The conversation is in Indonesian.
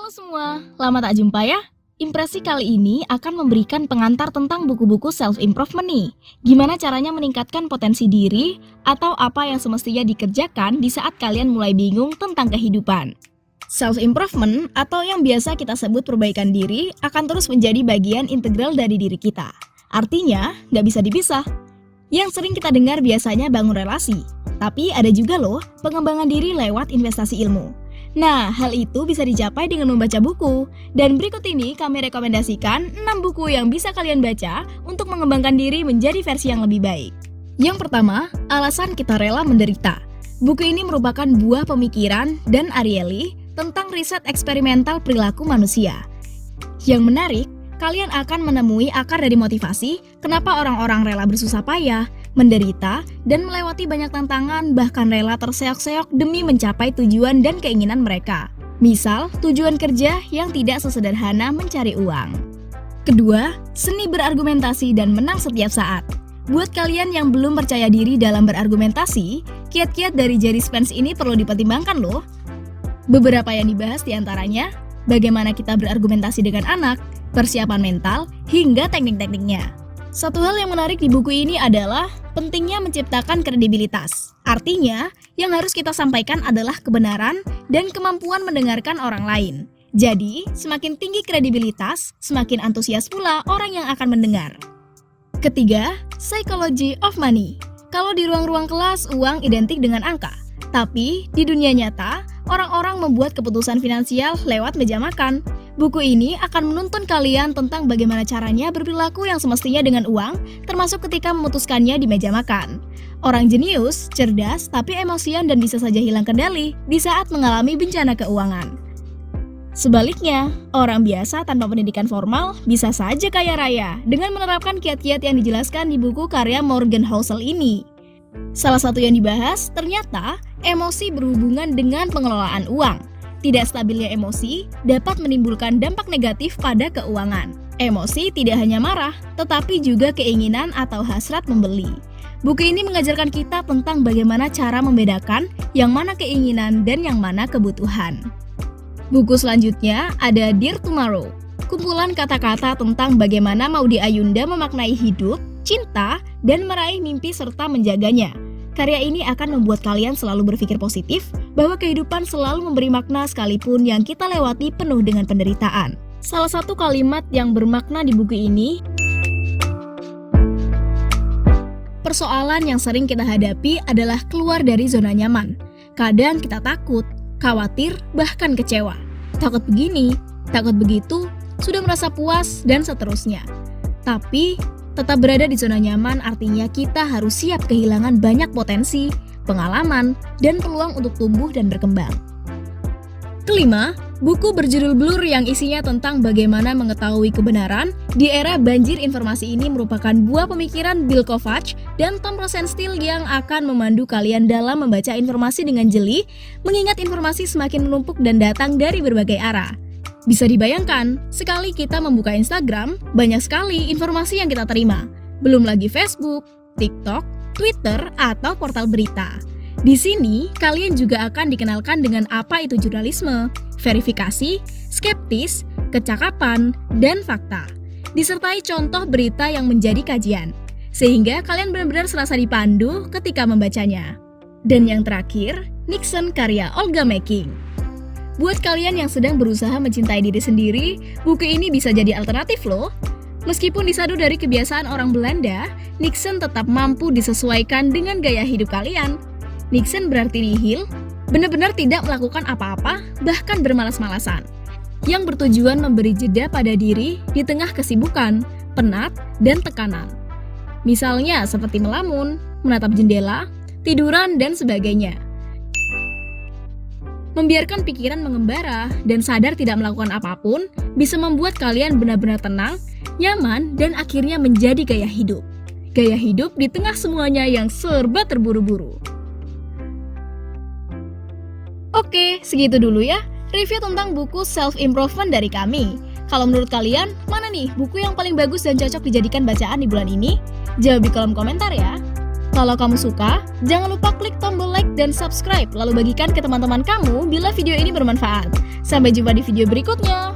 Halo semua, lama tak jumpa ya? Impresi kali ini akan memberikan pengantar tentang buku-buku self-improvement nih. Gimana caranya meningkatkan potensi diri atau apa yang semestinya dikerjakan di saat kalian mulai bingung tentang kehidupan. Self-improvement atau yang biasa kita sebut perbaikan diri akan terus menjadi bagian integral dari diri kita. Artinya, nggak bisa dipisah. Yang sering kita dengar biasanya bangun relasi, tapi ada juga loh pengembangan diri lewat investasi ilmu. Nah, hal itu bisa dicapai dengan membaca buku. Dan berikut ini kami rekomendasikan 6 buku yang bisa kalian baca untuk mengembangkan diri menjadi versi yang lebih baik. Yang pertama, Alasan Kita Rela Menderita. Buku ini merupakan buah pemikiran dan Ariely tentang riset eksperimental perilaku manusia. Yang menarik, kalian akan menemui akar dari motivasi kenapa orang-orang rela bersusah payah, menderita, dan melewati banyak tantangan bahkan rela terseok-seok demi mencapai tujuan dan keinginan mereka. Misal, tujuan kerja yang tidak sesederhana mencari uang. Kedua, Seni Berargumentasi dan Menang Setiap Saat. Buat kalian yang belum percaya diri dalam berargumentasi, kiat-kiat dari Jerry Spence ini perlu dipertimbangkan loh. Beberapa yang dibahas diantaranya, bagaimana kita berargumentasi dengan anak, persiapan mental, hingga teknik-tekniknya. Satu hal yang menarik di buku ini adalah pentingnya menciptakan kredibilitas. Artinya, yang harus kita sampaikan adalah kebenaran dan kemampuan mendengarkan orang lain. Jadi, semakin tinggi kredibilitas, semakin antusias pula orang yang akan mendengar. Ketiga, Psychology of Money. Kalau di ruang-ruang kelas, uang identik dengan angka. Tapi, di dunia nyata, orang-orang membuat keputusan finansial lewat meja makan. Buku ini akan menuntun kalian tentang bagaimana caranya berperilaku yang semestinya dengan uang, termasuk ketika memutuskannya di meja makan. Orang jenius, cerdas, tapi emosian dan bisa saja hilang kendali di saat mengalami bencana keuangan. Sebaliknya, orang biasa tanpa pendidikan formal bisa saja kaya raya dengan menerapkan kiat-kiat yang dijelaskan di buku karya Morgan Housel ini. Salah satu yang dibahas, ternyata emosi berhubungan dengan pengelolaan uang. Tidak stabilnya emosi dapat menimbulkan dampak negatif pada keuangan. Emosi tidak hanya marah, tetapi juga keinginan atau hasrat membeli. Buku ini mengajarkan kita tentang bagaimana cara membedakan yang mana keinginan dan yang mana kebutuhan. Buku selanjutnya ada Dear Tomorrow, kumpulan kata-kata tentang bagaimana Maudy Ayunda memaknai hidup, cinta, dan meraih mimpi serta menjaganya. Karya ini akan membuat kalian selalu berpikir positif bahwa kehidupan selalu memberi makna sekalipun yang kita lewati penuh dengan penderitaan. Salah satu kalimat yang bermakna di buku ini, persoalan yang sering kita hadapi adalah keluar dari zona nyaman. Kadang kita takut, khawatir, bahkan kecewa. Takut begini, takut begitu, sudah merasa puas, dan seterusnya. Tapi, tetap berada di zona nyaman artinya kita harus siap kehilangan banyak potensi, pengalaman, dan peluang untuk tumbuh dan berkembang. Kelima, buku berjudul Blur yang isinya tentang bagaimana mengetahui kebenaran di era banjir informasi ini merupakan buah pemikiran Bill Kovach dan Tom Rosenstiel yang akan memandu kalian dalam membaca informasi dengan jeli, mengingat informasi semakin menumpuk dan datang dari berbagai arah. Bisa dibayangkan, sekali kita membuka Instagram, banyak sekali informasi yang kita terima. Belum lagi Facebook, TikTok, Twitter, atau portal berita. Di sini, kalian juga akan dikenalkan dengan apa itu jurnalisme, verifikasi, skeptis, kecakapan, dan fakta. Disertai contoh berita yang menjadi kajian. Sehingga kalian benar-benar serasa dipandu ketika membacanya. Dan yang terakhir, Nixon karya Olga Making. Buat kalian yang sedang berusaha mencintai diri sendiri, buku ini bisa jadi alternatif loh. Meskipun disadu dari kebiasaan orang Belanda, Nixon tetap mampu disesuaikan dengan gaya hidup kalian. Nixon berarti nihil, benar-benar tidak melakukan apa-apa, bahkan bermalas-malasan. Yang bertujuan memberi jeda pada diri di tengah kesibukan, penat, dan tekanan. Misalnya seperti melamun, menatap jendela, tiduran, dan sebagainya. Membiarkan pikiran mengembara dan sadar tidak melakukan apapun bisa membuat kalian benar-benar tenang, nyaman, dan akhirnya menjadi gaya hidup. Gaya hidup di tengah semuanya yang serba terburu-buru. Oke, segitu dulu ya review tentang buku self-improvement dari kami. Kalau menurut kalian, mana nih buku yang paling bagus dan cocok dijadikan bacaan di bulan ini? Jawab di kolom komentar ya. Kalau kamu suka, jangan lupa klik tombol like dan subscribe, lalu bagikan ke teman-teman kamu bila video ini bermanfaat. Sampai jumpa di video berikutnya.